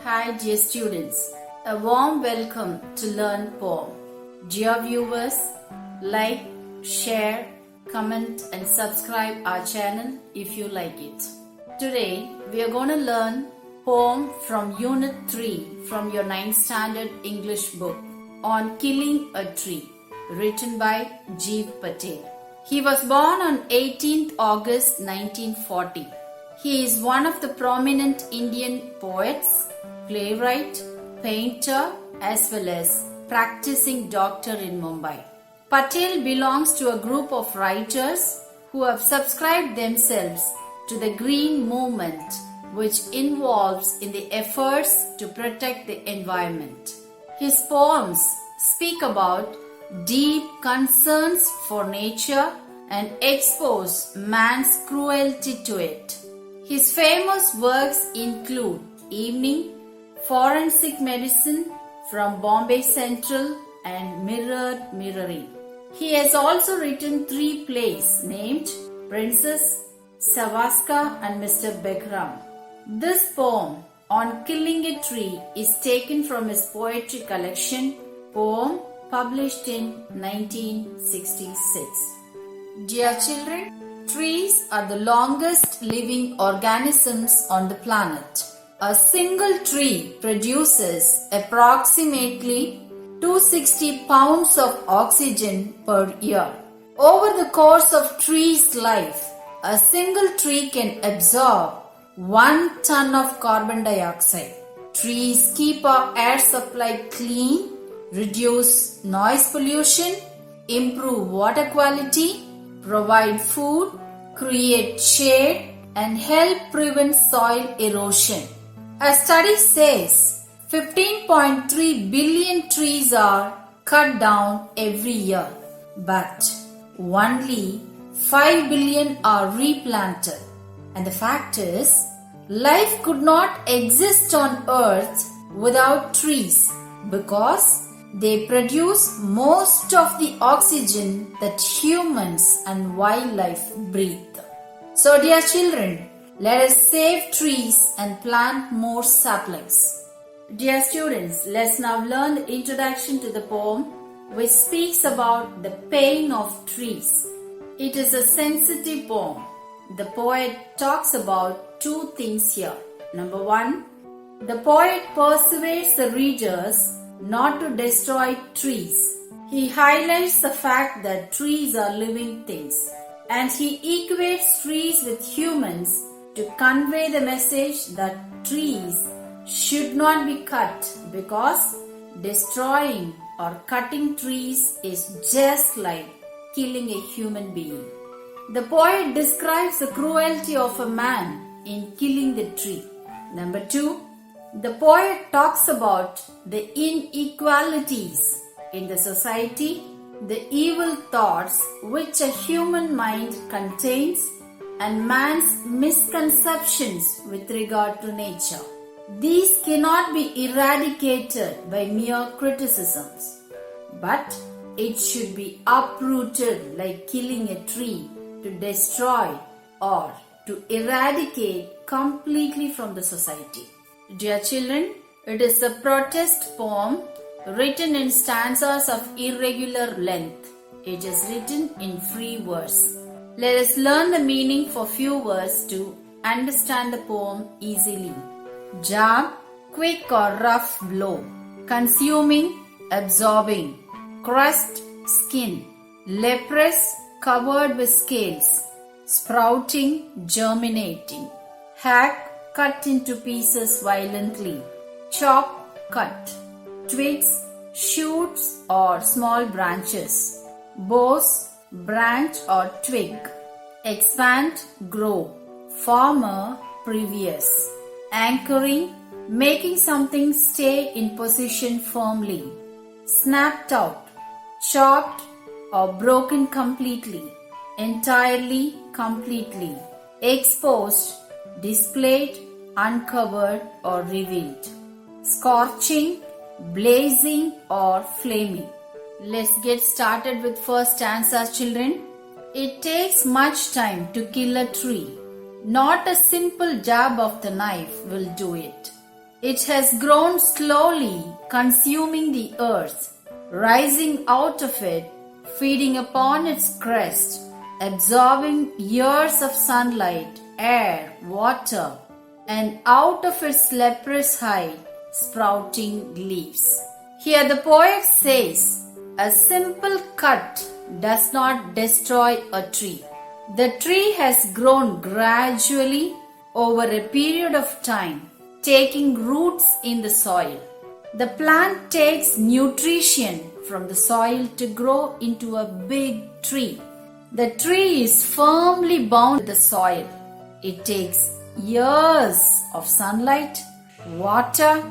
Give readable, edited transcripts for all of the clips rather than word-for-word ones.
Hi dear students, a warm welcome to Learn Poem. Dear viewers, like, share, comment and subscribe our channel if you like it. Today we are going to learn poem from Unit 3 from your 9th Standard English book on Killing a Tree, written by Gieve Patel. He was born on 18th August 1940. He is one of the prominent Indian poets, playwright, painter as well as practicing doctor in Mumbai. Patel belongs to a group of writers who have subscribed themselves to the green movement, which involves in the efforts to protect the environment. His poems speak about deep concerns for nature and expose man's cruelty to it. His famous works include Evening, Forensic Medicine from Bombay Central and Mirrored Mirroring. He has also written 3 plays named Princess, Savaska and Mr. Begram. This poem on killing a tree is taken from his poetry collection, Poem, published in 1966. Dear children, trees are the longest living organisms on the planet. A single tree produces approximately 260 pounds of oxygen per year. Over the course of tree's life, a single tree can absorb 1 ton of carbon dioxide. Trees keep our air supply clean, reduce noise pollution, improve water quality, provide food, create shade, and help prevent soil erosion. A study says 15.3 billion trees are cut down every year, but only 5 billion are replanted. And the fact is, life could not exist on earth without trees because they produce most of the oxygen that humans and wildlife breathe. So dear children, let us save trees and plant more saplings. Dear students, let's now learn the introduction to the poem, which speaks about the pain of trees. It is a sensitive poem. The poet talks about 2 things here. Number 1, the poet persuades the readers not to destroy trees. He highlights the fact that trees are living things, and he equates trees with humans to convey the message that trees should not be cut because destroying or cutting trees is just like killing a human being. The poet describes the cruelty of a man in killing the tree. Number 2, the poet talks about the inequalities in the society, the evil thoughts which a human mind contains, and man's misconceptions with regard to nature. These cannot be eradicated by mere criticisms, but it should be uprooted like killing a tree to destroy or to eradicate completely from the society. Dear children, it is a protest poem written in stanzas of irregular length. It is written in free verse. Let us learn the meaning for few words to understand the poem easily. Jab, quick or rough blow. Consuming, absorbing. Crust, skin. Leprous, covered with scales. Sprouting, germinating. Hack, cut into pieces violently. Chop, cut. Twigs, shoots or small branches. Boughs, branch or twig. Expand, grow. Former, previous. Anchoring, making something stay in position firmly. Snapped out, chopped or broken completely. Entirely, completely. Exposed, displayed, uncovered or revealed. Scorching, blazing or flaming. Let's get started with first stanza, children. It takes much time to kill a tree. Not a simple jab of the knife will do it. It has grown slowly, consuming the earth, rising out of it, feeding upon its crest, absorbing years of sunlight, air, water, and out of its leprous hide, sprouting leaves. Here the poet says, a simple cut does not destroy a tree. The tree has grown gradually over a period of time, taking roots in the soil. The plant takes nutrition from the soil to grow into a big tree. The tree is firmly bound to the soil. It takes years of sunlight, water,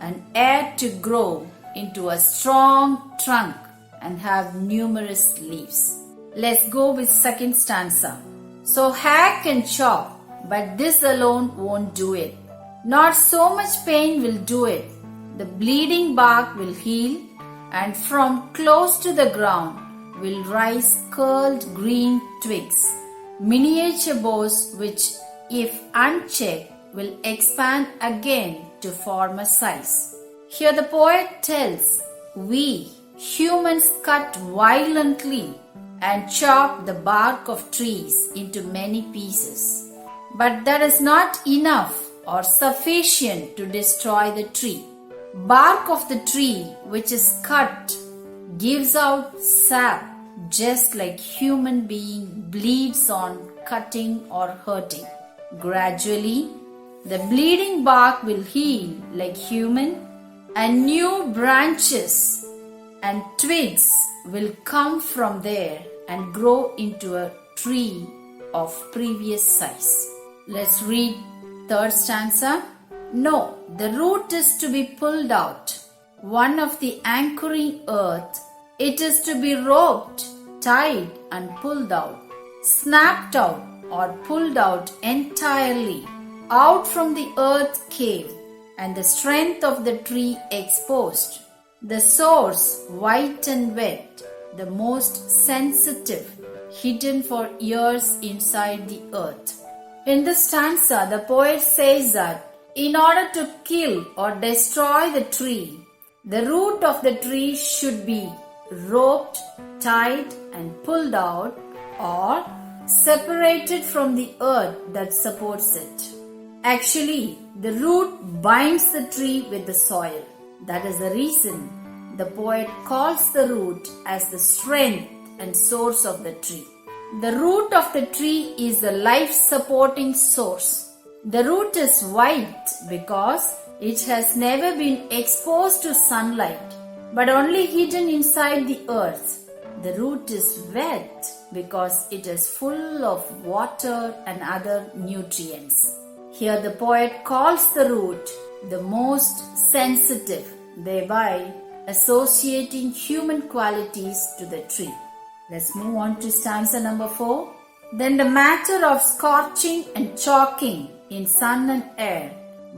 and air to grow into a strong trunk and have numerous leaves. Let's go with second stanza. So hack and chop, but this alone won't do it. Not so much pain will do it. The bleeding bark will heal, and from close to the ground will rise curled green twigs, miniature boughs which, if unchecked, will expand again to form a size. Here the poet tells, we humans cut violently and chop the bark of trees into many pieces. But that is not enough or sufficient to destroy the tree. Bark of the tree which is cut gives out sap just like human being bleeds on cutting or hurting. Gradually, the bleeding bark will heal like human, and new branches and twigs will come from there and grow into a tree of previous size. Let's read third stanza. No, the root is to be pulled out, one of the anchoring earth. It is to be roped, tied and pulled out, snapped out or pulled out entirely, out from the earth cave, and the strength of the tree exposed. The source white and wet, the most sensitive, hidden for years inside the earth. In this stanza, the poet says that in order to kill or destroy the tree, the root of the tree should be roped, tied and pulled out, or separated from the earth that supports it. Actually, the root binds the tree with the soil. That is the reason the poet calls the root as the strength and source of the tree. The root of the tree is the life-supporting source. The root is white because it has never been exposed to sunlight, but only hidden inside the earth. The root is wet because it is full of water and other nutrients. Here the poet calls the root the most sensitive, thereby associating human qualities to the tree. Let's move on to stanza number 4. Then the matter of scorching and chalking in sun and air,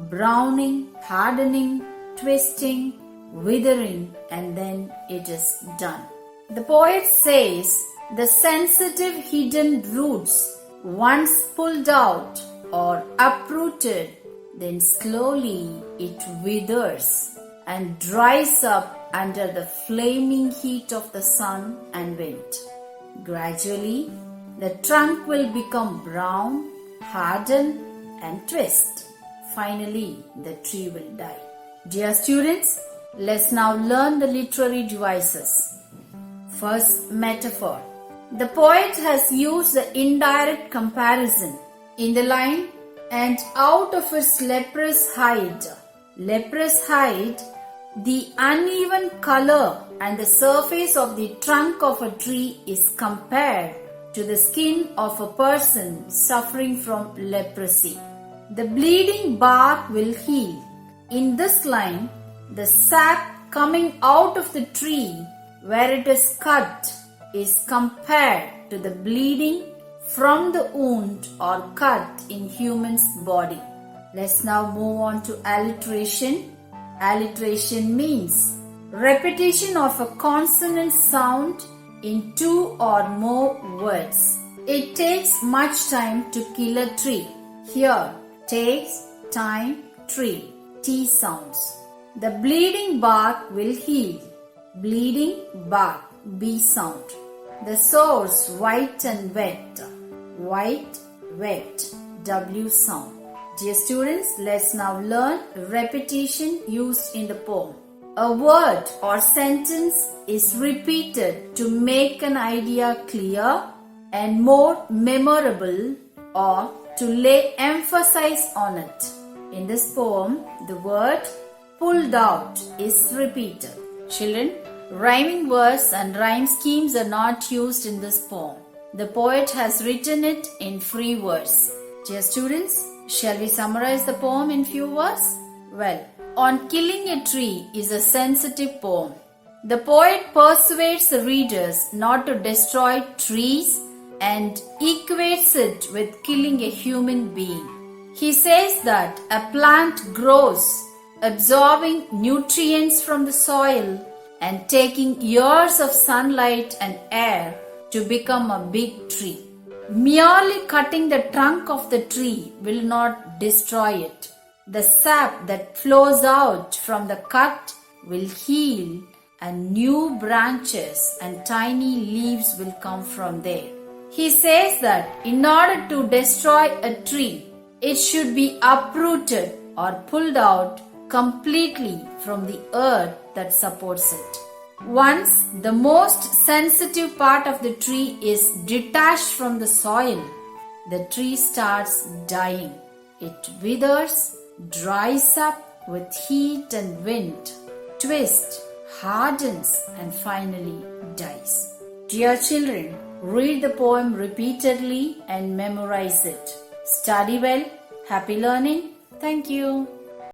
browning, hardening, twisting, withering, and then it is done. The poet says the sensitive hidden roots, once pulled out or uprooted, then slowly it withers and dries up under the flaming heat of the sun and wind. Gradually, the trunk will become brown, harden, and twist. Finally, the tree will die. Dear students, let's now learn the literary devices. First, metaphor. The poet has used the indirect comparison in the line, and out of its leprous hide. Leprous hide, the uneven color and the surface of the trunk of a tree is compared to the skin of a person suffering from leprosy. The bleeding bark will heal. In this line, the sap coming out of the tree where it is cut is compared to the bleeding from the wound or cut in human's body. Let's now move on to alliteration. Alliteration means repetition of a consonant sound in 2 or more words. It takes much time to kill a tree. Here, takes, time, tree. T sounds. The bleeding bark will heal. Bleeding bark, B sound. The source white and wet. White, wet, W sound. Dear students, let's now learn repetition used in the poem. A word or sentence is repeated to make an idea clear and more memorable or to lay emphasis on it. In this poem, the word pulled out is repeated. Children, rhyming words and rhyme schemes are not used in this poem. The poet has written it in free verse. Dear students, shall we summarize the poem in few words? Well, On Killing a Tree is a sensitive poem. The poet persuades the readers not to destroy trees and equates it with killing a human being. He says that a plant grows, absorbing nutrients from the soil and taking years of sunlight and air to become a big tree. Merely cutting the trunk of the tree will not destroy it. The sap that flows out from the cut will heal, and new branches and tiny leaves will come from there. He says that in order to destroy a tree, it should be uprooted or pulled out completely from the earth that supports it. Once the most sensitive part of the tree is detached from the soil, the tree starts dying. It withers, dries up with heat and wind, twists, hardens, and finally dies. Dear children, read the poem repeatedly and memorize it. Study well. Happy learning. Thank you.